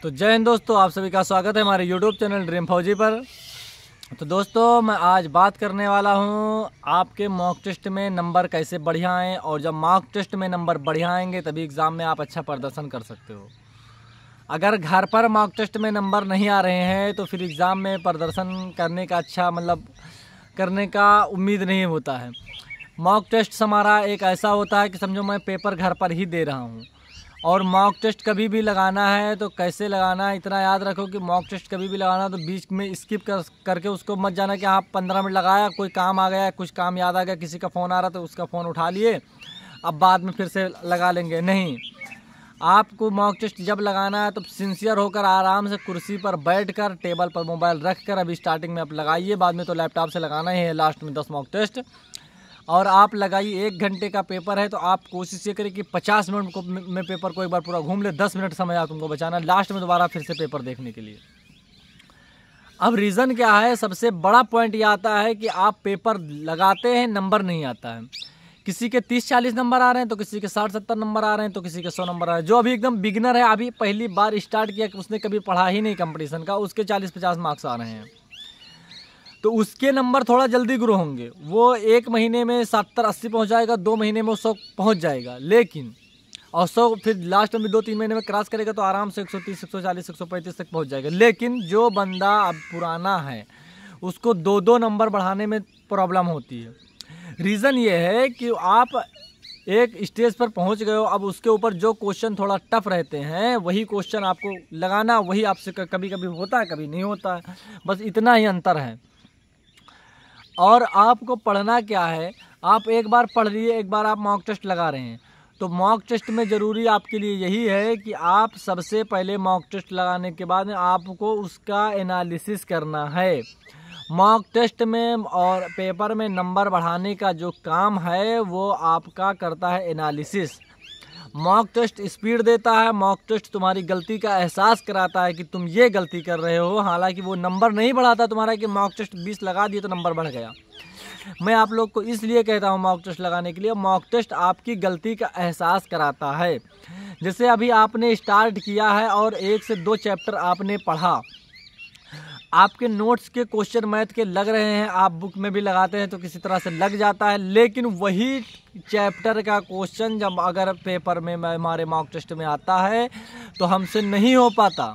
तो जय हिंद दोस्तों, आप सभी का स्वागत है हमारे यूट्यूब चैनल ड्रीम फौजी पर। तो दोस्तों, मैं आज बात करने वाला हूं आपके मॉक टेस्ट में नंबर कैसे बढ़िया आएँ, और जब मॉक टेस्ट में नंबर बढ़िया आएंगे तभी एग्ज़ाम में आप अच्छा प्रदर्शन कर सकते हो। अगर घर पर मॉक टेस्ट में नंबर नहीं आ रहे हैं तो फिर एग्ज़ाम में प्रदर्शन करने का करने का उम्मीद नहीं होता है। मॉक टेस्ट हमारा एक ऐसा होता है कि समझो मैं पेपर घर पर ही दे रहा हूँ, और मॉक टेस्ट कभी भी लगाना है तो कैसे लगाना है इतना याद रखो कि मॉक टेस्ट कभी भी लगाना तो बीच में स्किप करके उसको मत जाना कि आप 15 मिनट लगाया, कोई काम आ गया, कुछ काम याद आ गया, किसी का फ़ोन आ रहा तो उसका फ़ोन उठा लिए, अब बाद में फिर से लगा लेंगे। नहीं, आपको मॉक टेस्ट जब लगाना है तो सिंसियर होकर आराम से कुर्सी पर बैठकर टेबल पर मोबाइल रख कर अभी स्टार्टिंग में आप लगाइए, बाद में तो लैपटॉप से लगाना ही है लास्ट में 10 मॉक टेस्ट। और आप लगाइए, 1 घंटे का पेपर है तो आप कोशिश ये करें कि 50 मिनट में पेपर को एक बार पूरा घूम ले, 10 मिनट समय आप तुमको बचाना लास्ट में दोबारा फिर से पेपर देखने के लिए। अब रीज़न क्या है, सबसे बड़ा पॉइंट ये आता है कि आप पेपर लगाते हैं, नंबर नहीं आता है। किसी के 30-40 नंबर आ रहे हैं तो किसी के 60-70 नंबर आ रहे हैं तो किसी के 100 नंबर आ रहे हैं। जो अभी एकदम बिगिनर है, अभी पहली बार स्टार्ट किया कि उसने कभी पढ़ा ही नहीं कंपटीशन का, उसके 40-50 मार्क्स आ रहे हैं, तो उसके नंबर थोड़ा जल्दी ग्रो होंगे। वो 1 महीने में 70-80 पहुँच जाएगा, 2 महीने में वो 100 पहुँच जाएगा, लेकिन और 100 फिर लास्ट में 2-3 महीने में क्रॉस करेगा तो आराम से 130, 140, 135 तक पहुँच जाएगा। लेकिन जो बंदा अब पुराना है उसको 2-2 नंबर बढ़ाने में प्रॉब्लम होती है। रीज़न ये है कि आप एक स्टेज पर पहुंच गए हो, अब उसके ऊपर जो क्वेश्चन थोड़ा टफ रहते हैं वही क्वेश्चन आपको लगाना, वही आपसे कभी कभी होता है, कभी नहीं होता है, बस इतना ही अंतर है। और आपको पढ़ना क्या है, आप एक बार पढ़ लिए, एक बार आप मॉक टेस्ट लगा रहे हैं, तो मॉक टेस्ट में ज़रूरी आपके लिए यही है कि आप सबसे पहले मॉक टेस्ट लगाने के बाद आपको उसका एनालिसिस करना है। मॉक टेस्ट में और पेपर में नंबर बढ़ाने का जो काम है वो आपका करता है एनालिसिस। मॉक टेस्ट स्पीड देता है, मॉक टेस्ट तुम्हारी गलती का एहसास कराता है कि तुम ये गलती कर रहे हो, हालांकि वो नंबर नहीं बढ़ाता तुम्हारा कि मॉक टेस्ट 20 लगा दिए तो नंबर बढ़ गया। मैं आप लोग को इसलिए कहता हूँ मॉक टेस्ट लगाने के लिए, मॉक टेस्ट आपकी गलती का एहसास कराता है। जैसे अभी आपने स्टार्ट किया है और 1 से 2 चैप्टर आपने पढ़ा, आपके नोट्स के क्वेश्चन मैथ के लग रहे हैं, आप बुक में भी लगाते हैं तो किसी तरह से लग जाता है, लेकिन वही चैप्टर का क्वेश्चन जब अगर पेपर में हमारे मॉक टेस्ट में आता है तो हमसे नहीं हो पाता।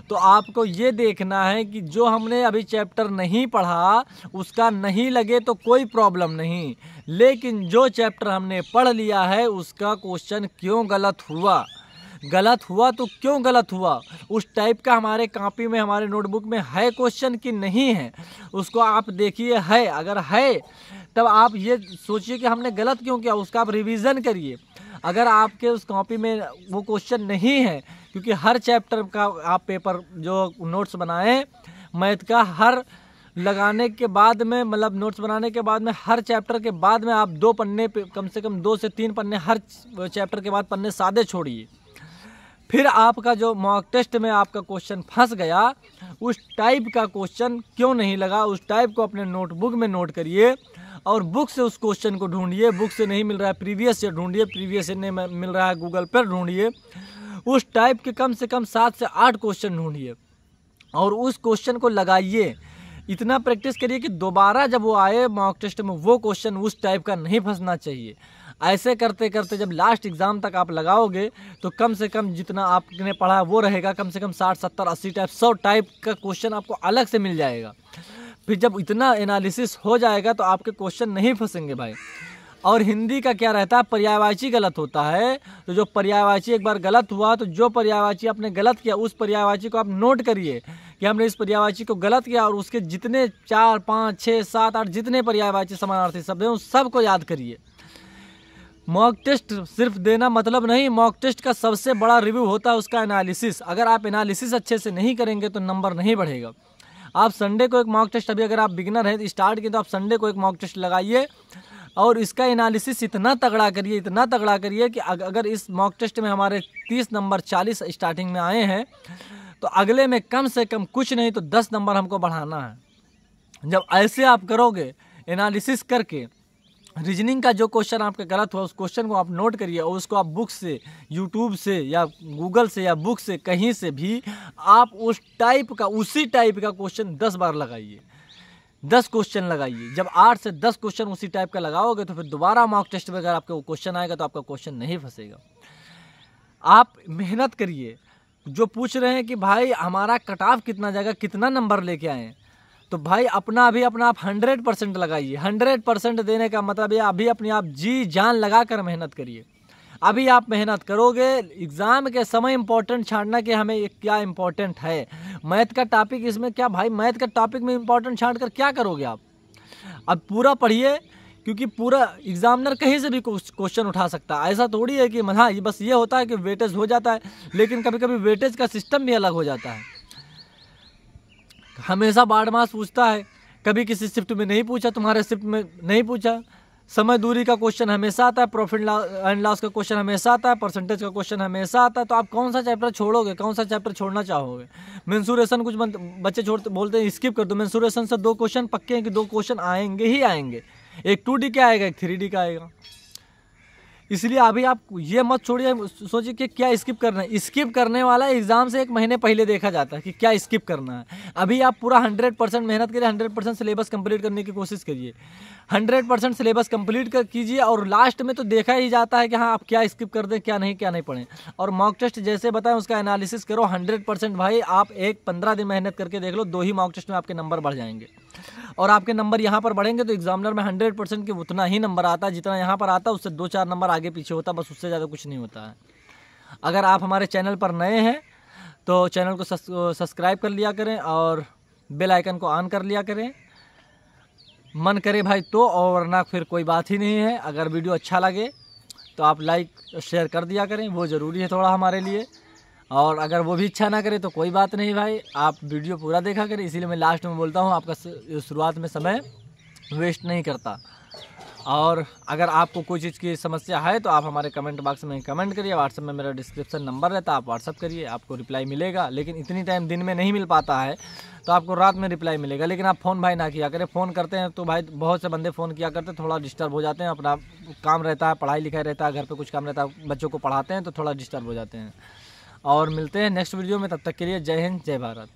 तो आपको ये देखना है कि जो हमने अभी चैप्टर नहीं पढ़ा उसका नहीं लगे तो कोई प्रॉब्लम नहीं, लेकिन जो चैप्टर हमने पढ़ लिया है उसका क्वेश्चन क्यों गलत हुआ तो क्यों गलत हुआ, उस टाइप का हमारे कॉपी में, हमारे नोटबुक में है क्वेश्चन कि नहीं है, उसको आप देखिए। है, अगर है तब आप ये सोचिए कि हमने गलत क्यों किया, उसका आप रिवीजन करिए। अगर आपके उस कॉपी में वो क्वेश्चन नहीं है, क्योंकि हर चैप्टर का आप पेपर जो नोट्स बनाएं मैथ का, हर लगाने के बाद में, मतलब नोट्स बनाने के बाद में, हर चैप्टर के बाद में आप 2 पन्ने पे, कम से कम 2 से 3 पन्ने हर चैप्टर के बाद पन्ने सादे छोड़िए। फिर आपका जो मॉक टेस्ट में आपका क्वेश्चन फंस गया, उस टाइप का क्वेश्चन क्यों नहीं लगा, उस टाइप को अपने नोटबुक में नोट करिए और बुक से उस क्वेश्चन को ढूंढिए। बुक से नहीं मिल रहा है प्रीवियस से ढूंढिए, प्रीवियस से नहीं मिल रहा है गूगल पर ढूंढिए। उस टाइप के कम से कम 7 से 8 क्वेश्चन ढूंढिए और उस क्वेश्चन को लगाइए। इतना प्रैक्टिस करिए कि दोबारा जब वो आए मॉक टेस्ट में वो क्वेश्चन उस टाइप का नहीं फंसना चाहिए। ऐसे करते करते जब लास्ट एग्ज़ाम तक आप लगाओगे तो कम से कम जितना आपने पढ़ा वो रहेगा, कम से कम 60, 70, 80 टाइप, 100 टाइप का क्वेश्चन आपको अलग से मिल जाएगा। फिर जब इतना एनालिसिस हो जाएगा तो आपके क्वेश्चन नहीं फंसेंगे भाई। और हिंदी का क्या रहता है, पर्यायवाची गलत होता है, तो जो पर्यायवाची एक बार गलत हुआ तो जो पर्यायवाची आपने गलत किया उस पर्यायवाची को आप नोट करिए कि हमने इस पर्यायवाची को गलत किया, और उसके जितने 4, 5, 6, 7, 8 जितने पर्यायवाची समानार्थी शब्द हैं उस सबको याद करिए। मॉक टेस्ट सिर्फ देना मतलब नहीं, मॉक टेस्ट का सबसे बड़ा रिव्यू होता है उसका एनालिसिस। अगर आप एनालिसिस अच्छे से नहीं करेंगे तो नंबर नहीं बढ़ेगा। आप संडे को एक मॉक टेस्ट, अभी अगर आप बिगिनर हैं स्टार्ट किए तो आप संडे को एक मॉक टेस्ट लगाइए और इसका एनालिसिस इतना तगड़ा करिए कि अगर इस मॉक टेस्ट में हमारे 30 नंबर 40 स्टार्टिंग में आए हैं तो अगले में कम से कम कुछ नहीं तो 10 नंबर हमको बढ़ाना है। जब ऐसे आप करोगे एनालिसिस करके रीजनिंग का जो क्वेश्चन आपका गलत हुआ उस क्वेश्चन को आप नोट करिए और उसको आप बुक से, यूट्यूब से या गूगल से या बुक से कहीं से भी आप उसी टाइप का क्वेश्चन 10 बार लगाइए, 10 क्वेश्चन लगाइए। जब 8 से 10 क्वेश्चन उसी टाइप का लगाओगे तो फिर दोबारा मॉक टेस्ट में अगर आपका क्वेश्चन आएगा तो आपका क्वेश्चन नहीं फंसेगा। आप मेहनत करिए। जो पूछ रहे हैं कि भाई हमारा कट ऑफ कितना जाएगा, कितना नंबर लेके आए, तो भाई अपना आप 100% लगाइए। 100% देने का मतलब ये अभी अपने आप जी जान लगा कर मेहनत करिए। अभी आप मेहनत करोगे, एग्ज़ाम के समय इंपॉर्टेंट छांटना कि हमें क्या इंपॉर्टेंट है। मैथ का टॉपिक इसमें क्या भाई, मैथ का टॉपिक में इंपॉर्टेंट छांट कर क्या करोगे आप। अब पूरा पढ़िए, क्योंकि पूरा एग्जामिनर कहीं से भी क्वेश्चन उठा सकता है। ऐसा थोड़ी है कि हाँ ये बस ये होता है कि वेटेज हो जाता है, लेकिन कभी कभी वेटेज का सिस्टम भी अलग हो जाता है। हमेशा बारह मास पूछता है, कभी किसी शिफ्ट में नहीं पूछा, तुम्हारे शिफ्ट में नहीं पूछा। समय दूरी का क्वेश्चन हमेशा आता है, प्रॉफिट एंड लॉस का क्वेश्चन हमेशा आता है, परसेंटेज का क्वेश्चन हमेशा आता है। तो आप कौन सा चैप्टर छोड़ोगे, कौन सा चैप्टर छोड़ना चाहोगे। मेंसुरेशन कुछ बच्चे छोड़ते बोलते हैं स्किप कर दो। मेंसुरेशन से 2 क्वेश्चन पक्के हैं कि 2 क्वेश्चन आएंगे ही आएंगे। एक 2D का आएगा, एक 3D का आएगा। इसलिए अभी आप ये मत छोड़िए, सोचिए कि क्या स्किप करना है। स्किप करने वाला एग्जाम से 1 महीने पहले देखा जाता है कि क्या स्किप करना है। अभी आप पूरा 100% मेहनत करिए, 100% सिलेबस कंप्लीट करने की कोशिश करिए। 100% सिलेबस कंप्लीट कीजिए और लास्ट में तो देखा ही जाता है कि हाँ आप क्या स्किप कर दें, क्या नहीं पढ़ें। और मॉक टेस्ट जैसे बताएं उसका एनालिसिस करो 100%। भाई आप 15 दिन मेहनत करके देख लो, 2 ही मॉक टेस्ट में आपके नंबर बढ़ जाएंगे। और आपके नंबर यहाँ पर बढ़ेंगे तो एग्जामिनर में 100% के उतना ही नंबर आता है जितना यहाँ पर आता है, उससे 2-4 नंबर आगे पीछे होता है, बस उससे ज़्यादा कुछ नहीं होता है। अगर आप हमारे चैनल पर नए हैं तो चैनल को सब्सक्राइब कर लिया करें और बेल आइकन को ऑन कर लिया करें। मन करे भाई तो, और वरना फिर कोई बात ही नहीं है। अगर वीडियो अच्छा लगे तो आप लाइक शेयर कर दिया करें, वो ज़रूरी है थोड़ा हमारे लिए। और अगर वो भी इच्छा ना करे तो कोई बात नहीं भाई, आप वीडियो पूरा देखा करें। इसीलिए मैं लास्ट में बोलता हूँ आपका शुरुआत में समय वेस्ट नहीं करता। और अगर आपको कोई चीज़ की समस्या है तो आप हमारे कमेंट बॉक्स में कमेंट करिए। व्हाट्सएप में मेरा डिस्क्रिप्शन नंबर रहता है, आप व्हाट्सएप करिए, आपको रिप्लाई मिलेगा। लेकिन इतनी टाइम दिन में नहीं मिल पाता है तो आपको रात में रिप्लाई मिलेगा। लेकिन आप फ़ोन भाई ना किया करें। फ़ोन करते हैं तो भाई बहुत से बंदे फ़ोन किया करते हैं, थोड़ा डिस्टर्ब हो जाते हैं। अपना काम रहता है, पढ़ाई लिखाई रहता है, घर पर कुछ काम रहता है, बच्चों को पढ़ाते हैं तो थोड़ा डिस्टर्ब हो जाते हैं। और मिलते हैं नेक्स्ट वीडियो में, तब तक के लिए जय हिंद, जय भारत।